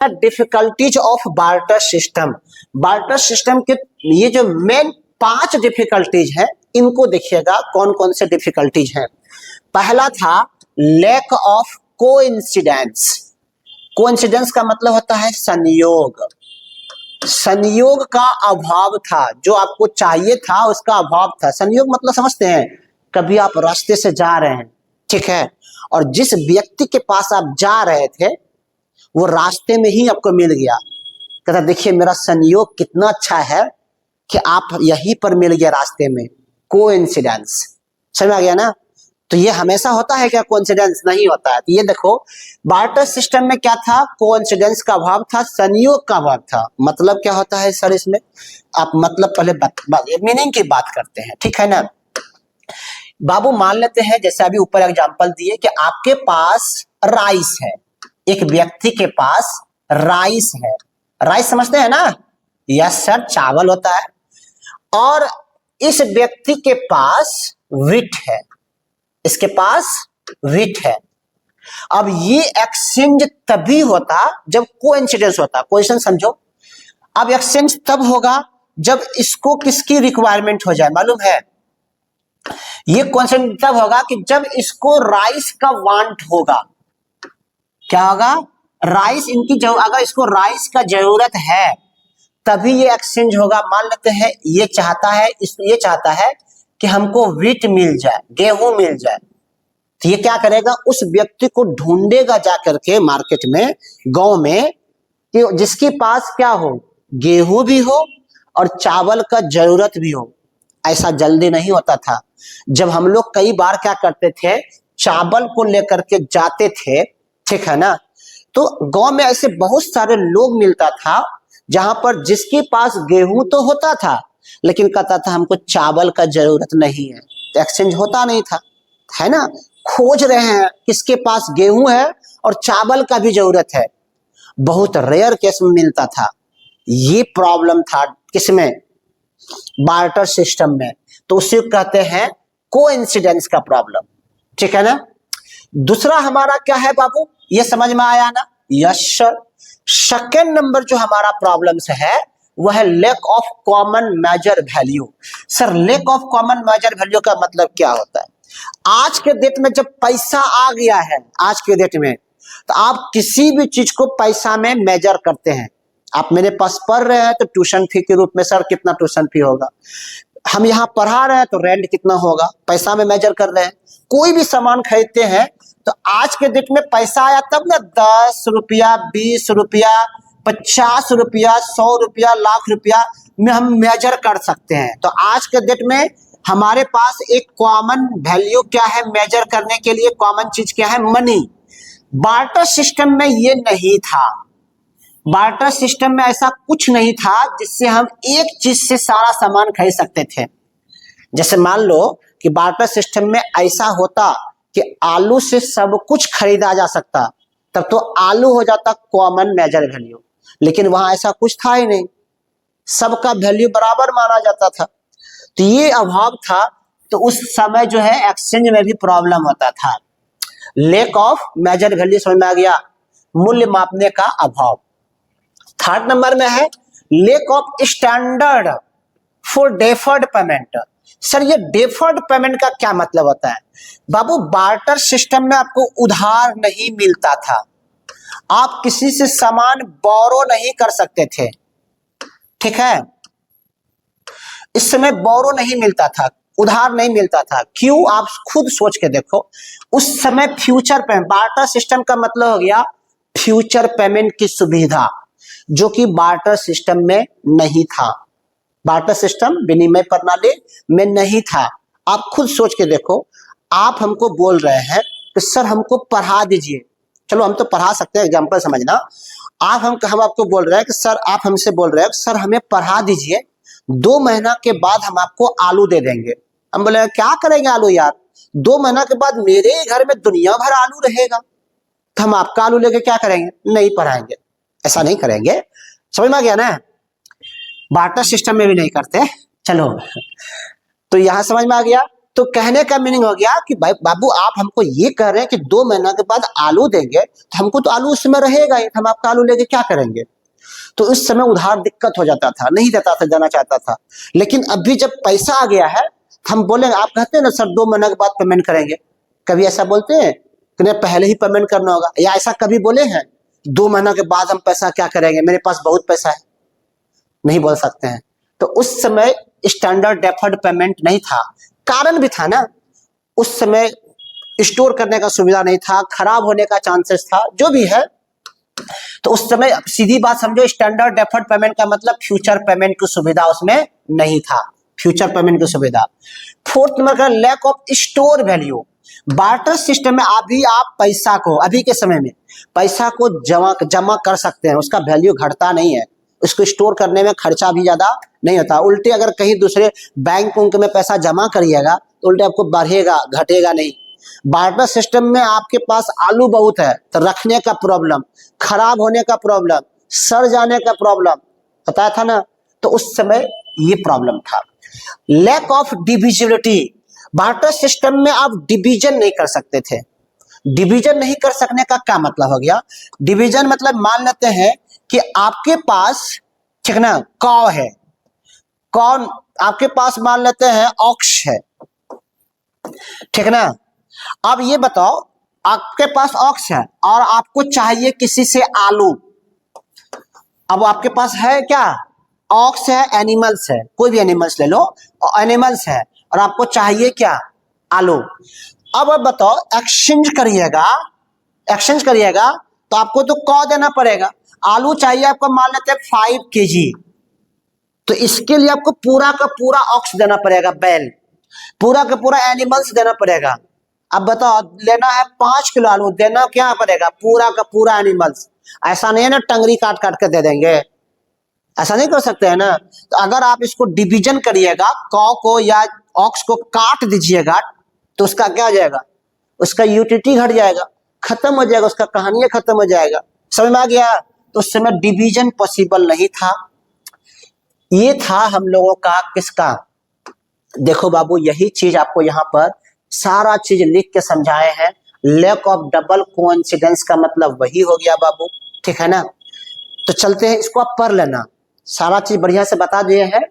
Difficulties of barter system. Barter system के ये जो मेन 5 डिफिकल्टीज है, इनको देखिएगा कौन कौन से डिफिकल्टीज हैं। पहला था लैक ऑफ कोइंसिडेंस। कोइंसिडेंस का मतलब होता है संयोग। संयोग का अभाव था, जो आपको चाहिए था उसका अभाव था। संयोग मतलब समझते हैं, कभी आप रास्ते से जा रहे हैं, ठीक है, और जिस व्यक्ति के पास आप जा रहे थे वो रास्ते में ही आपको मिल गया। कहता देखिए मेरा संयोग कितना अच्छा है कि आप यहीं पर मिल गया रास्ते में। कोइंसिडेंस, समझ आ गया ना। तो ये हमेशा होता है क्या? कोइंसिडेंस नहीं होता है। तो ये देखो बार्टर सिस्टम में क्या था? कोइंसिडेंस का अभाव था, संयोग का अभाव था। मतलब क्या होता है सर इसमें? आप मतलब पहले मीनिंग की बात करते हैं, ठीक है ना। बाबू मान लेते हैं, जैसे अभी ऊपर एग्जांपल दिए कि आपके पास राइस है, एक व्यक्ति के पास राइस है। राइस समझते हैं ना? यस सर, चावल होता है। और इस व्यक्ति के पास व्हीट है, इसके पास व्हीट है। अब ये एक्सचेंज तभी होता जब कोइंसिडेंस होता। कोइंसिडेंस समझो। अब एक्सचेंज तब होगा जब इसको किसकी रिक्वायरमेंट हो जाए, मालूम है? ये कोइंसिडेंस तब होगा कि जब इसको राइस का वांट होगा। क्या होगा? राइस इनकी अगर इसको राइस का जरूरत है तभी ये एक्सचेंज होगा। मान लेते हैं ये चाहता है कि हमको व्हीट मिल जाए, गेहूं मिल जाए। तो ये क्या करेगा? उस व्यक्ति को ढूंढेगा जाकर के मार्केट में, गांव में, कि जिसके पास क्या हो, गेहूं भी हो और चावल का जरूरत भी हो। ऐसा जल्दी नहीं होता था। जब हम लोग कई बार क्या करते थे, चावल को लेकर के जाते थे, ठीक है ना, तो गांव में ऐसे बहुत सारे लोग मिलता था जहां पर जिसके पास गेहूं तो होता था लेकिन कहता था हमको चावल का जरूरत नहीं है। तो एक्सचेंज होता नहीं था, है ना। खोज रहे हैं किसके पास गेहूं है और चावल का भी जरूरत है। बहुत रेयर केस में मिलता था। ये प्रॉब्लम था किसमें? बार्टर सिस्टम में। तो उसे कहते हैं कोइंसिडेंस का प्रॉब्लम, ठीक है ना। दूसरा हमारा क्या है बाबू, ये समझ में आया ना? Yes sir. सेकेंड नंबर जो हमारा प्रॉब्लम्स है वह है lack of common measure value. Sir lack of common measure value का मतलब क्या होता है? आज के डेट में जब पैसा आ गया है, आज के डेट में, तो आप किसी भी चीज को पैसा में मेजर करते हैं। आप मेरे पास पढ़ रहे हैं तो ट्यूशन फी के रूप में सर कितना ट्यूशन फी होगा, हम यहाँ पढ़ा रहे हैं तो रेंट कितना होगा, पैसा में मेजर कर रहे हैं। कोई भी सामान खरीदते हैं तो आज के डेट में पैसा आया तब ना 10 रुपया, 20 रुपया, 50 रुपया, 100 रुपया, लाख रुपया में हम मेजर कर सकते हैं। तो आज के डेट में हमारे पास एक कॉमन वैल्यू क्या है मेजर करने के लिए? कॉमन चीज क्या है? मनी। बार्टर सिस्टम में ये नहीं था। बार्टर सिस्टम में ऐसा कुछ नहीं था जिससे हम एक चीज से सारा सामान खरीद सकते थे। जैसे मान लो कि बार्टर सिस्टम में ऐसा होता कि आलू से सब कुछ खरीदा जा सकता, तब तो आलू हो जाता कॉमन मेजर वैल्यू। लेकिन वहां ऐसा कुछ था ही नहीं, सबका वैल्यू बराबर माना जाता था। तो ये अभाव था। तो उस समय जो है एक्सचेंज में भी प्रॉब्लम होता था। लैक ऑफ मेजर वैल्यू समझ में आ गया, मूल्य मापने का अभाव। थर्ड नंबर में है lack of standard for deferred payment. Sir ये डेफर्ड पेमेंट का क्या मतलब होता है? बाबू बार्टर सिस्टम में आपको उधार नहीं मिलता था। आप किसी से सामान बोरो नहीं कर सकते थे, ठीक है। इस समय बोरो नहीं मिलता था, उधार नहीं मिलता था। क्यों? आप खुद सोच के देखो। उस समय फ्यूचर पेमेंट, बार्टर सिस्टम का मतलब हो गया फ्यूचर पेमेंट की सुविधा, जो कि बार्टर सिस्टम में नहीं था। बार्टर सिस्टम विनिमय प्रणाली में नहीं था। आप खुद सोच के देखो। आप हमको बोल रहे हैं कि सर हमको पढ़ा दीजिए, चलो हम तो पढ़ा सकते हैं, एग्जांपल समझना। हम आपको बोल रहे हैं कि सर, आप हमसे बोल रहे हैं सर हमें पढ़ा दीजिए, 2 महीना के बाद हम आपको आलू दे देंगे। हम बोले क्या करेंगे आलू यार, 2 महीना के बाद मेरे घर में दुनिया भर आलू रहेगा, तो हम आपका आलू लेके क्या करेंगे? नहीं पढ़ाएंगे, ऐसा नहीं करेंगे। समझ में आ गया ना? बार्टर सिस्टम में भी नहीं करते। चलो, तो यहां समझ में आ गया। तो कहने का मीनिंग हो गया कि भाई बाबू आप हमको ये कह रहे हैं कि 2 महीना के बाद आलू देंगे, तो हमको तो आलू उस समय रहेगा ही, हम आपका आलू लेके क्या करेंगे। तो उस समय उधार दिक्कत हो जाता था, नहीं देता था, देना चाहता था। लेकिन अभी जब पैसा आ गया है, हम बोलेंगे, आप कहते हैं ना सर 2 महीने के बाद पेमेंट करेंगे, कभी ऐसा बोलते हैं कि नहीं पहले ही पेमेंट करना होगा, या ऐसा कभी बोले हैं 2 महीना के बाद हम पैसा क्या करेंगे, मेरे पास बहुत पैसा है, नहीं बोल सकते हैं। तो उस समय स्टैंडर्ड डेफर्ड पेमेंट नहीं था, कारण भी था ना, उस समय स्टोर करने का सुविधा नहीं था, खराब होने का चांसेस था, जो भी है। तो उस समय सीधी बात समझो, स्टैंडर्ड डेफर्ड पेमेंट का मतलब फ्यूचर पेमेंट की सुविधा उसमें नहीं था, फ्यूचर पेमेंट की सुविधा। फोर्थ नंबर का lack of store value. Barter system में अभी आप पैसा को, अभी के समय में पैसा को जमा कर सकते हैं, उसका वैल्यू घटता नहीं है, उसको स्टोर करने में खर्चा भी ज्यादा नहीं होता। उल्टे अगर कहीं दूसरे बैंक उनके में पैसा जमा करिएगा तो उल्टे आपको बढ़ेगा, घटेगा नहीं। बार्टर सिस्टम में आपके पास आलू बहुत है तो रखने का प्रॉब्लम, खराब होने का प्रॉब्लम, सड़ जाने का प्रॉब्लम बताया था ना, तो उस समय ये प्रॉब्लम था। Lack of divisibility. Barter system में आप डिवीजन नहीं कर सकते थे। डिवीजन नहीं कर सकने का क्या मतलब हो गया, डिवीजन मतलब मान लेते हैं कि आपके पास, ठीक ना, कौ है, कौन आपके पास मान लेते हैं ऑक्स है, ठीक ना। अब ये बताओ आपके पास ऑक्स है और आपको चाहिए किसी से आलू, अब आपके पास है क्या, ऑक्स है, एनिमल्स है, कोई भी एनिमल्स ले लो, एनिमल्स है और आपको चाहिए क्या, आलू। अब बताओ एक्सचेंज करिएगा तो आपको तो कौ देना पड़ेगा, आलू चाहिए आपको मान लेते हैं 5 kg, तो इसके लिए आपको पूरा का पूरा ऑक्स देना पड़ेगा, बैल, पूरा का पूरा एनिमल्स देना पड़ेगा। अब बताओ लेना है 5 किलो आलू, देना क्या पड़ेगा, पूरा का पूरा एनिमल्स। ऐसा नहीं है ना टंगरी काट काट के दे देंगे, ऐसा नहीं कर सकते हैं ना। तो अगर आप इसको डिवीजन करिएगा, कौ को या ऑक्स को काट दीजिएगा तो उसका क्या हो जाएगा, उसका यूटिलिटी घट जाएगा, खत्म हो जाएगा, उसका कहानी खत्म हो जाएगा। समझ में आ गया। तो उस समय डिवीजन पॉसिबल नहीं था। ये था हम लोगों का किसका, देखो बाबू यही चीज आपको यहाँ पर सारा चीज लिख के समझाए हैं। लैक ऑफ डबल कोइंसिडेंस का मतलब वही हो गया बाबू, ठीक है ना। तो चलते हैं, इसको आप पढ़ लेना, सारा चीज बढ़िया से बता दिए हैं।